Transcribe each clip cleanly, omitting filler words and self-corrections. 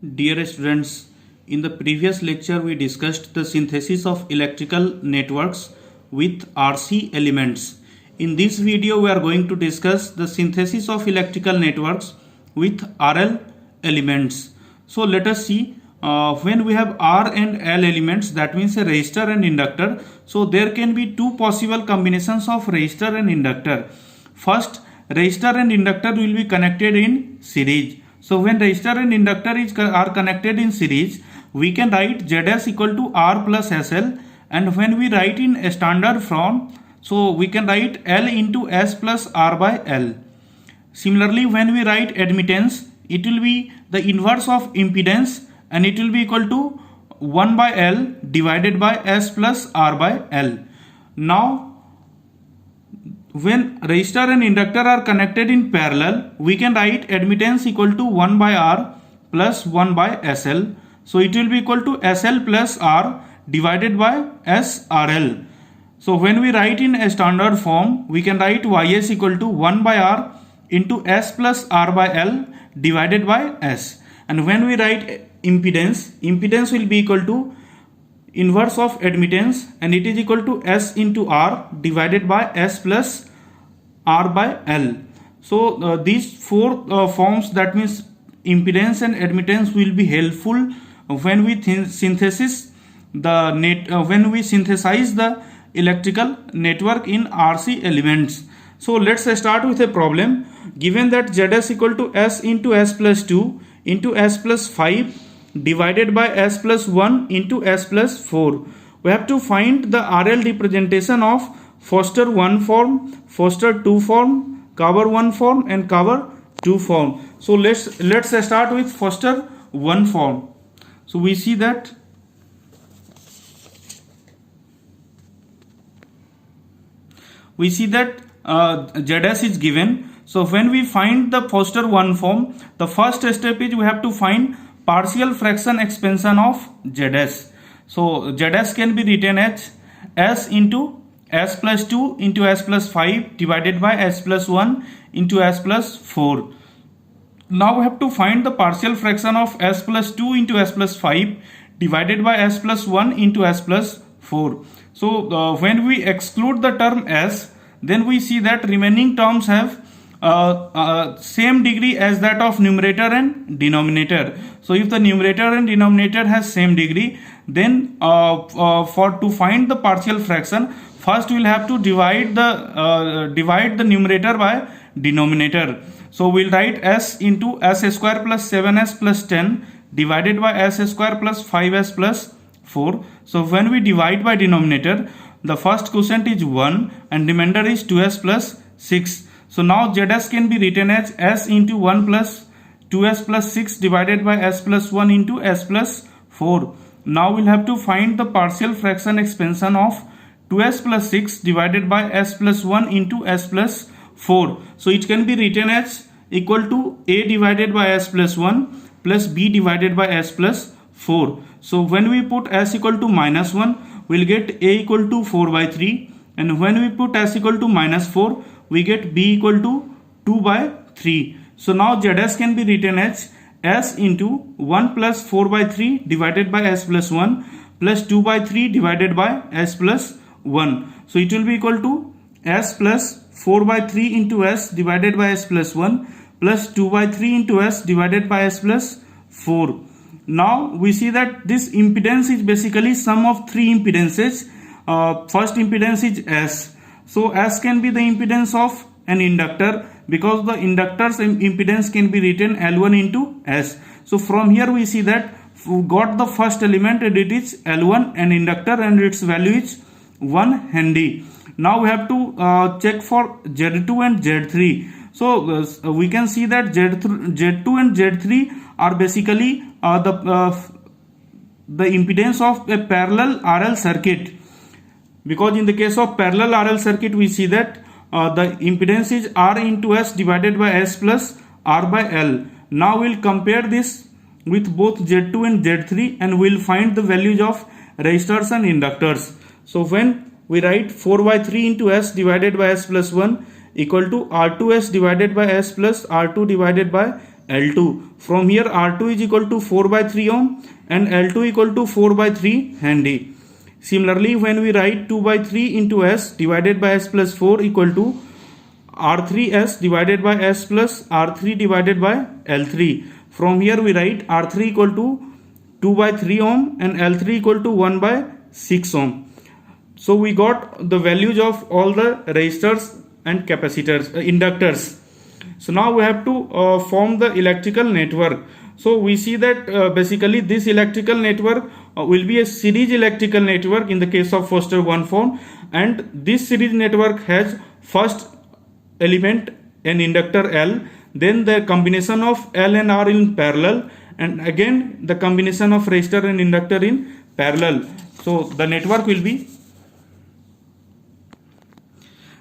Dear students, in the previous lecture we discussed the synthesis of electrical networks with RC elements. In this video we are going to discuss the synthesis of electrical networks with RL elements. So let us see, when we have R and L elements, that means a resistor and inductor. So there can be two possible combinations of resistor and inductor. First, resistor and inductor will be connected in series. So when resistor and inductor are connected in series, we can write Zs equal to R plus SL, and when we write in a standard form, so we can write L into S plus R by L. Similarly, when we write admittance, it will be the inverse of impedance, and it will be equal to 1 by L divided by S plus R by L. Now, when resistor and inductor are connected in parallel, we can write admittance equal to 1 by R plus 1 by SL. So it will be equal to SL plus R divided by SRL. So when we write in a standard form, we can write Ys equal to 1 by R into S plus R by L divided by S. And when we write impedance will be equal to inverse of admittance, and it is equal to S into R divided by S plus R by L. So these four forms, that means impedance and admittance, will be helpful when we synthesize the electrical network in RC elements. So let's start with a problem. Given that Zs equal to S into S plus 2 into S plus 5 divided by S plus 1 into S plus 4. We have to find the RL representation of Foster 1 form, Foster 2 form, cover 1 form and cover 2 form. So let's start with Foster 1 form. So we see that Zs is given. So when we find the Foster 1 form, the first step is we have to find partial fraction expansion of Zs. So Zs can be written as S into S plus 2 into S plus 5 divided by S plus 1 into S plus 4. Now we have to find the partial fraction of S plus 2 into S plus 5 divided by S plus 1 into S plus 4. So when we exclude the term S, then we see that remaining terms have same degree as that of numerator and denominator. So if the numerator and denominator has same degree, then to find the partial fraction, first we will have to divide the numerator by denominator. So we'll write S into S square plus 7S plus 10 divided by S square plus 5S plus 4. So when we divide by denominator, the first quotient is 1 and remainder is 2S plus 6. So now Zs can be written as S into 1 plus 2S plus 6 divided by S plus 1 into S plus 4. Now we'll have to find the partial fraction expansion of 2S plus 6 divided by S plus 1 into S plus 4. So it can be written as equal to A divided by S plus 1 plus B divided by S plus 4. So when we put S equal to minus 1, we'll get A equal to 4 by 3. And when we put S equal to minus 4, we get B equal to 2 by 3. So now Zs can be written as S into 1 plus 4 by 3 divided by S plus 1 plus 2 by 3 divided by S plus 1. So it will be equal to S plus 4 by 3 into S divided by S plus 1 plus 2 by 3 into S divided by S plus 4. Now we see that this impedance is basically sum of three impedances. First impedance is S. So S can be the impedance of an inductor, because the inductor's impedance can be written L1 into S. So from here we see that we got the first element and it is L1 and inductor, and its value is 1 Henry. Now we have to check for Z2 and Z3. So we can see that Z2 and Z3 are basically the impedance of a parallel RL circuit, because in the case of parallel RL circuit we see that the impedance is R into S divided by S plus R by L. Now we'll compare this with both Z2 and Z3 and we'll find the values of resistors and inductors. So when we write 4 by 3 into S divided by S plus 1 equal to R2S divided by S plus R2 divided by L2. From here R2 is equal to 4 by 3 ohm and L2 equal to 4 by 3 handy. Similarly, when we write 2 by 3 into S divided by S plus 4 equal to R3S divided by S plus R3 divided by L3. From here we write R3 equal to 2 by 3 ohm and L3 equal to 1 by 6 ohm. So we got the values of all the resistors and capacitors, inductors. So now we have to form the electrical network. So we see that basically this electrical network will be a series electrical network in the case of Foster 1 form, and this series network has first element an inductor L, then the combination of L and R in parallel, and again the combination of resistor and inductor in parallel. So the network will be,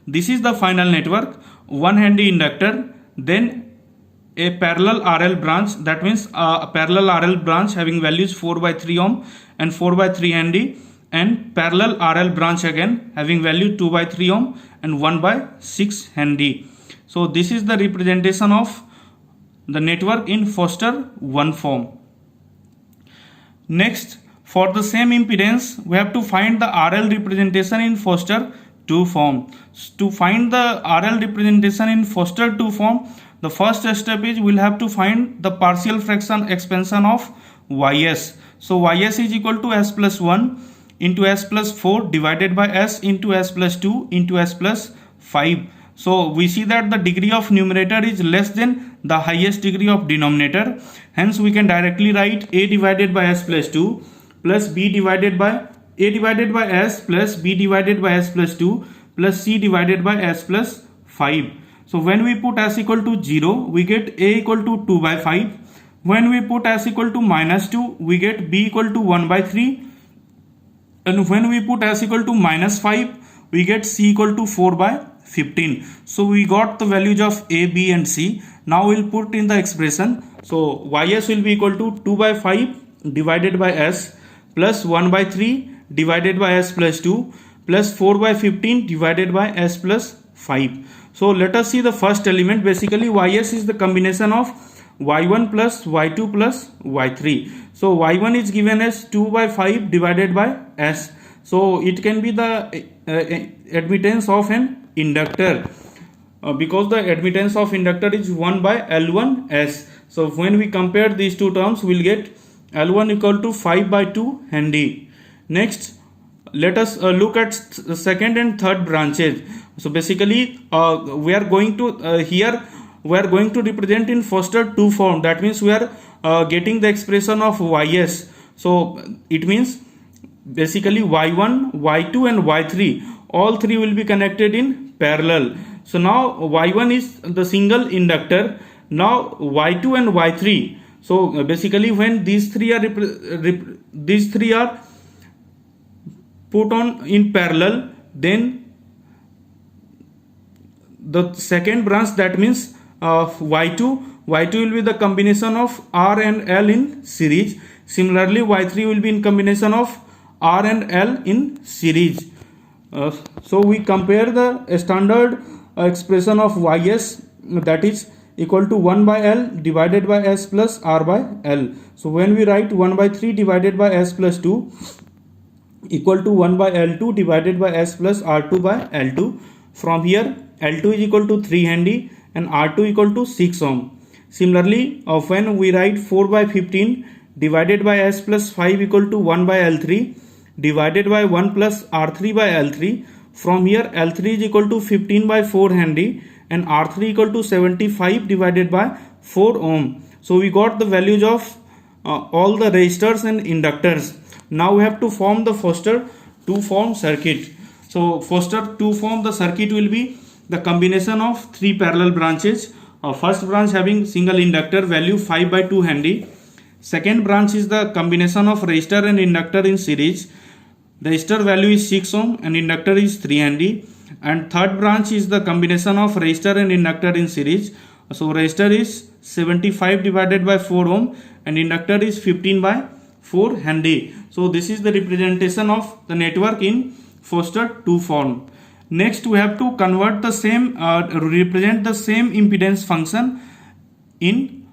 this is the final network, one handy inductor, then a parallel RL branch, that means a parallel RL branch having values 4 by 3 ohm and 4 by 3 handy, and parallel RL branch again having value 2 by 3 ohm and 1 by 6 handy. So this is the representation of the network in Foster 1 form. Next, for the same impedance, we have to find the RL representation in Foster 2 form. To find the RL representation in Foster 2 form, the first step is we'll have to find the partial fraction expansion of Ys. So Ys is equal to S plus 1 into S plus 4 divided by S into S plus 2 into S plus 5. So we see that the degree of numerator is less than the highest degree of denominator. Hence we can directly write A divided by S plus 2 plus B divided by A divided by S plus B divided by S plus 2 plus C divided by S plus 5. So when we put S equal to 0, we get A equal to 2 by 5. When we put S equal to minus 2, we get B equal to 1 by 3. And when we put S equal to minus 5, we get C equal to 4 by 15. So we got the values of A, B and C. Now we'll put in the expression. So Ys will be equal to 2 by 5 divided by S plus 1 by 3 divided by S plus 2 plus 4 by 15 divided by S plus 5. So let us see the first element. Basically Ys is the combination of Y1 plus Y2 plus Y3. So Y1 is given as 2 by 5 divided by S. So it can be the admittance of an inductor because the admittance of inductor is 1 by L1S. So when we compare these two terms, we'll get L1 equal to 5 by 2 handy. Next, let us look at the second and third branches. So basically we are going to here we are going to represent in Foster 2 form. That means we are getting the expression of Ys. So it means basically Y1, Y2 and Y3, all three will be connected in parallel. So now Y1 is the single inductor. Now Y2 and Y3. So basically when these three are put on in parallel, then the second branch, that means Y2 will be the combination of R and L in series. Similarly Y3 will be in combination of R and L in series. So we compare the standard expression of Ys, that is equal to 1 by L divided by S plus R by L. So when we write 1 by 3 divided by S plus 2 equal to 1 by L2 divided by S plus R2 by L2. From here L2 is equal to 3 handy and R2 equal to 6 ohm. Similarly when we write 4 by 15 divided by S plus 5 equal to 1 by L3 divided by 1 plus R3 by L3. From here L3 is equal to 15 by 4 handy and R3 equal to 75 divided by 4 ohm. So we got the values of all the resistors and inductors. Now we have to form the Foster 2 form circuit. So Foster 2 form, the circuit will be the combination of three parallel branches. First branch having single inductor value 5 by 2 handy. Second branch is the combination of resistor and inductor in series. The resistor value is 6 ohm and inductor is 3 handy. And third branch is the combination of resistor and inductor in series. So resistor is 75 divided by 4 ohm and inductor is 15 by 4 handy. So this is the representation of the network in Foster 2 form. Next we have to convert the same represent the same impedance function in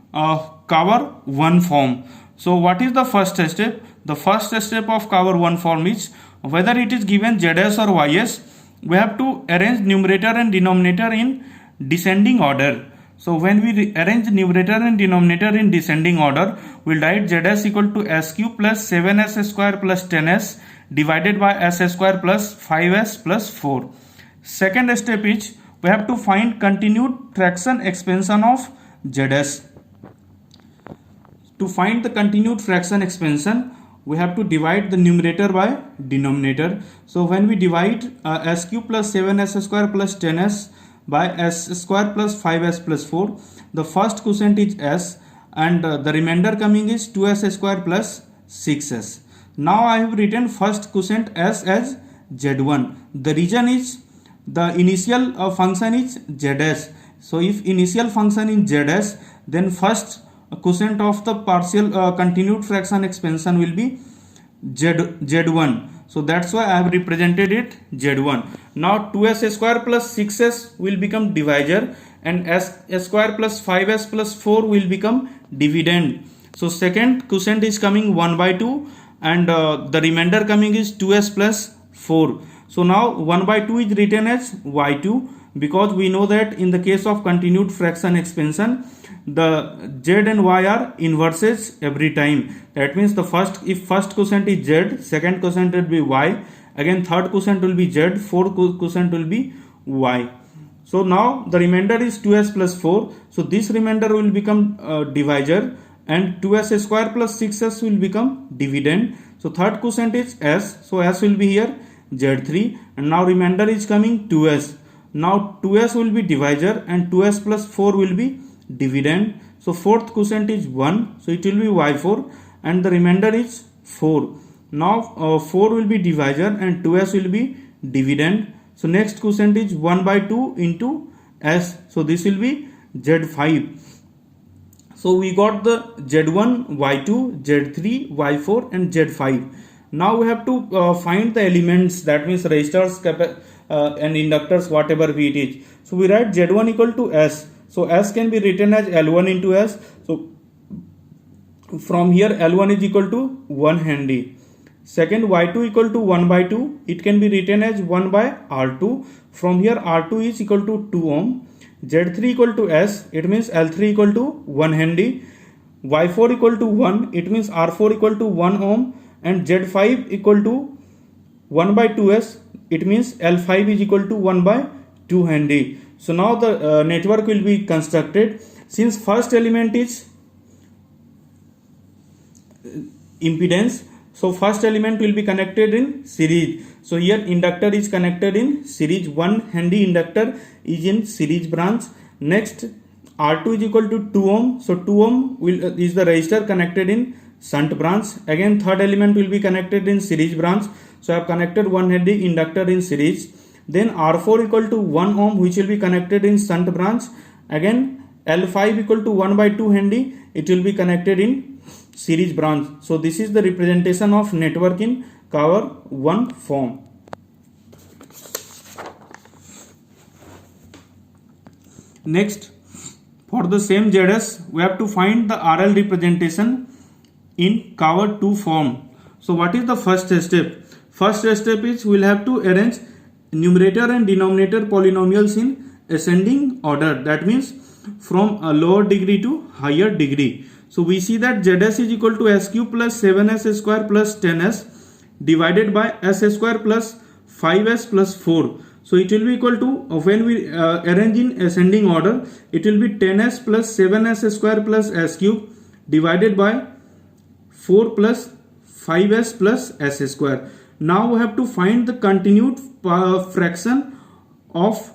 cover 1 form. So what is the first step? The first step of cover 1 form is whether it is given ZS or YS, we have to arrange numerator and denominator in descending order. So when we arrange numerator and denominator in descending order, we'll write ZS equal to S cube plus 7S square plus 10S divided by S square plus 5S plus 4. Second step is we have to find continued fraction expansion of ZS. To find the continued fraction expansion, we have to divide the numerator by denominator. So when we divide S cube plus 7S square plus 10S by S square plus 5S plus 4, the first quotient is S and the remainder coming is 2S square plus 6S. Now I have written first quotient S as Z1. The reason is the initial function is ZS. So if initial function is ZS, then first quotient of the partial continued fraction expansion will be Z1. So that's why I have represented it Z1. Now 2S square plus 6S will become divisor and S square plus 5S plus 4 will become dividend. So second quotient is coming 1 by 2 and the remainder coming is 2S plus 4. So now 1 by 2 is written as Y2 because we know that in the case of continued fraction expansion, the Z and Y are inverses every time. That means if first quotient is Z, second quotient will be Y, again third quotient will be Z, fourth quotient will be Y. So now the remainder is 2S plus 4. So this remainder will become divisor and 2S square plus 6S will become dividend. So third quotient is S. So S will be here Z3 and now remainder is coming 2S. Now 2S will be divisor and 2S plus 4 will be dividend. So fourth quotient is 1. So it will be Y4 and the remainder is 4. Now 4 will be divisor and 2S will be dividend. So next quotient is 1 by 2 into S. So this will be Z5. So we got the Z1, Y2, Z3, Y4 and Z5. Now we have to find the elements, that means resistors and inductors, whatever be it is. So we write Z1 equal to S. So S can be written as L1 into S. So from here L1 is equal to 1 Henry. Second, Y2 equal to 1 by 2. It can be written as 1 by R2. From here R2 is equal to 2 ohm. Z3 equal to S. It means L3 equal to 1 Henry. Y4 equal to 1. It means R4 equal to 1 ohm. And Z5 equal to 1 by 2S. It means L5 is equal to 1 by 2 Henry. So now the network will be constructed. Since first element is impedance, so first element will be connected in series. So here inductor is connected in series. 1 Henry inductor is in series branch. Next R2 is equal to 2 ohm. So 2 ohm is the resistor connected in shunt branch. Again third element will be connected in series branch. So I have connected 1 Henry inductor in series. Then R4 equal to 1 ohm which will be connected in shunt branch. Again L5 equal to 1 by 2 Henry. It will be connected in series branch. So this is the representation of network in cover 1 form. Next, for the same ZS, we have to find the RL representation in cover 2 form. So what is the first step? First step is we will have to arrange numerator and denominator polynomials in ascending order. That means from a lower degree to higher degree. So we see that ZS is equal to S cube plus 7S square plus 10S divided by S square plus 5S plus 4. So it will be equal to, when we arrange in ascending order, it will be 10S plus 7S square plus S cube divided by 4 plus 5S plus S square. Now we have to find the continued fraction of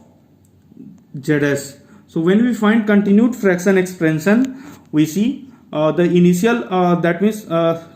ZS. So when we find continued fraction expansion, we see the initial that means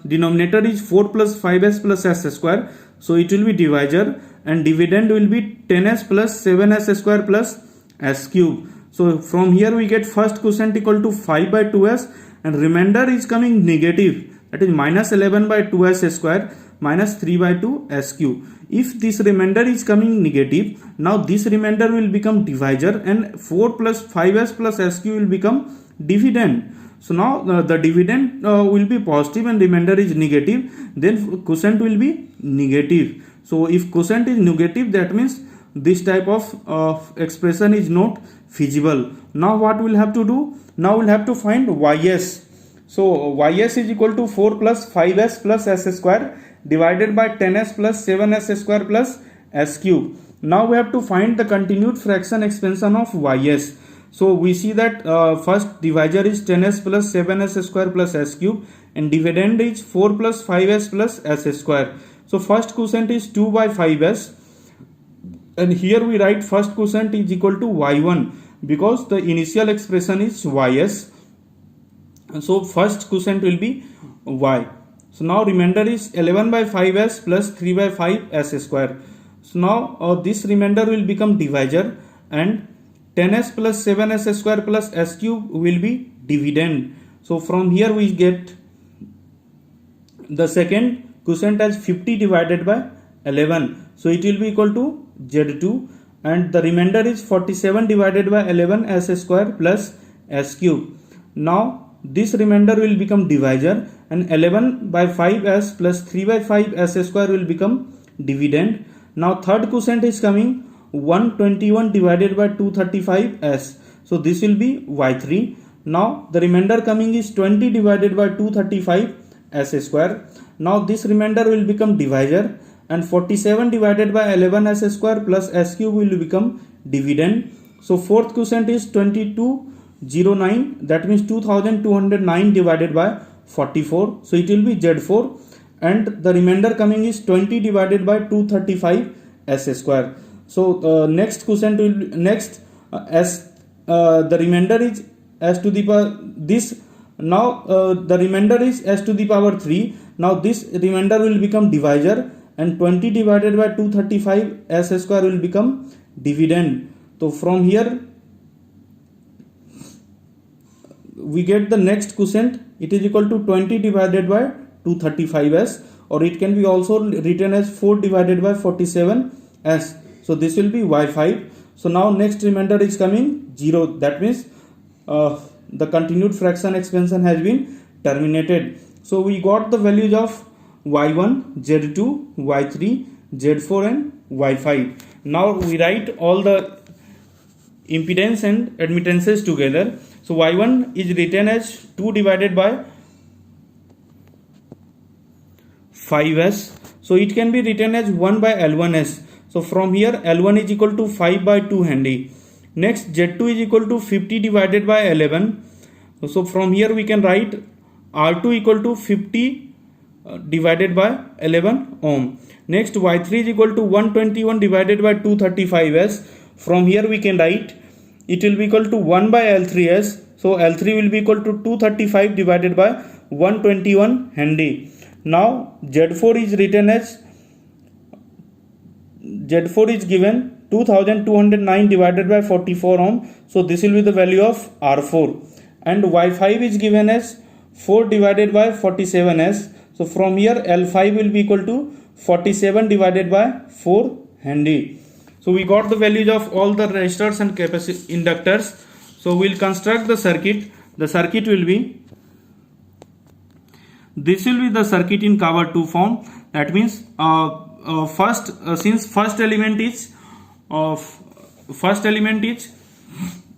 denominator is 4 plus 5S plus S square. So it will be divisor and dividend will be 10S plus 7S square plus S cube. So from here we get first quotient equal to 5 by 2S and remainder is coming negative, that is minus 11 by 2S square minus 3 by 2 S cube. If this remainder is coming negative, now this remainder will become divisor and 4 plus 5S plus S cube will become dividend. So now the dividend will be positive and remainder is negative, then quotient will be negative. So if quotient is negative, that means this type of expression is not feasible. Now what we'll have to do? Now we'll have to find ys. So ys is equal to 4 plus 5s plus s square divided by 10s plus 7s square plus s cube. Now we have to find the continued fraction expansion of ys. So we see that first divisor is 10s plus 7s square plus s cube and dividend is 4 plus 5s plus s square. So first quotient is 2 by 5s, and here we write first quotient is equal to y1 because the initial expression is ys. So first quotient will be y. So now remainder is 11 by 5s plus 3 by 5s square. So now this remainder will become divisor and 10s plus 7s square plus s cube will be dividend. So from here we get the second quotient as 50 divided by 11. So it will be equal to z2 and the remainder is 47 divided by 11 s square plus s cube. Now this remainder will become divisor and 11 by 5s plus 3 by 5s square will become dividend. Now third quotient is coming 121 divided by 235s. So this will be y3. Now the remainder coming is 20 divided by 235s square. Now this remainder will become divisor and 47 divided by 11s square plus s cube will become dividend. So fourth quotient is 2209, that means 2209 divided by 44. So it will be z4 and the remainder coming is 20 divided by 235 s square. So next quotient will be next as the remainder is s to the power this. Now the remainder is s to the power 3. Now this remainder will become divisor and 20 divided by 235 s square will become dividend. So from here we get the next quotient, it is equal to 20 divided by 235s, or it can be also written as 4 divided by 47s. So this will be y5. So now next remainder is coming 0, that means the continued fraction expansion has been terminated. So we got the values of y1, z2, y3, z4 and y5. Now we write all the impedance and admittances together. So y1 is written as 2 divided by 5s. So it can be written as 1 by L1s. So from here L1 is equal to 5 by 2 handy. Next Z2 is equal to 50 divided by 11. So from here we can write R2 equal to 50 divided by 11 ohm. Next Y3 is equal to 121 divided by 235s. From here we can write it will be equal to 1 by L3s. So L3 will be equal to 235 divided by 121 handy. Now Z4 is written as Z4 is given 2209 divided by 44 ohm. So this will be the value of R4. And Y5 is given as 4 divided by 47s. So from here L5 will be equal to 47 divided by 4 handy. So we got the values of all the resistors and inductors. So we'll construct the circuit. The circuit will be, this will be the circuit in cover 2 form. That means since first element is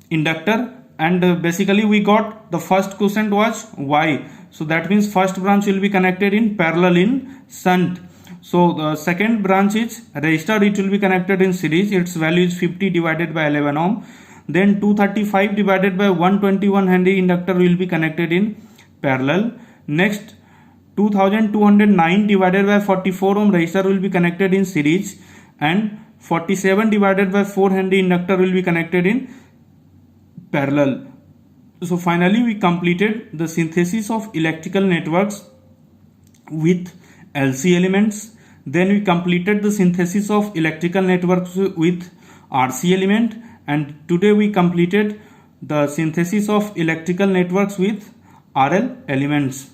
inductor, and basically we got the first quotient was y. So that means first branch will be connected in parallel in shunt. So the second branch is resistor, it will be connected in series. Its value is 50 divided by 11 ohm. Then 235 divided by 121 Henry inductor will be connected in parallel. Next 2209 divided by 44 ohm resistor will be connected in series, and 47 divided by 4 Henry inductor will be connected in parallel. So finally we completed the synthesis of electrical networks with LC elements. Then we completed the synthesis of electrical networks with RC element, and today we completed the synthesis of electrical networks with RL elements.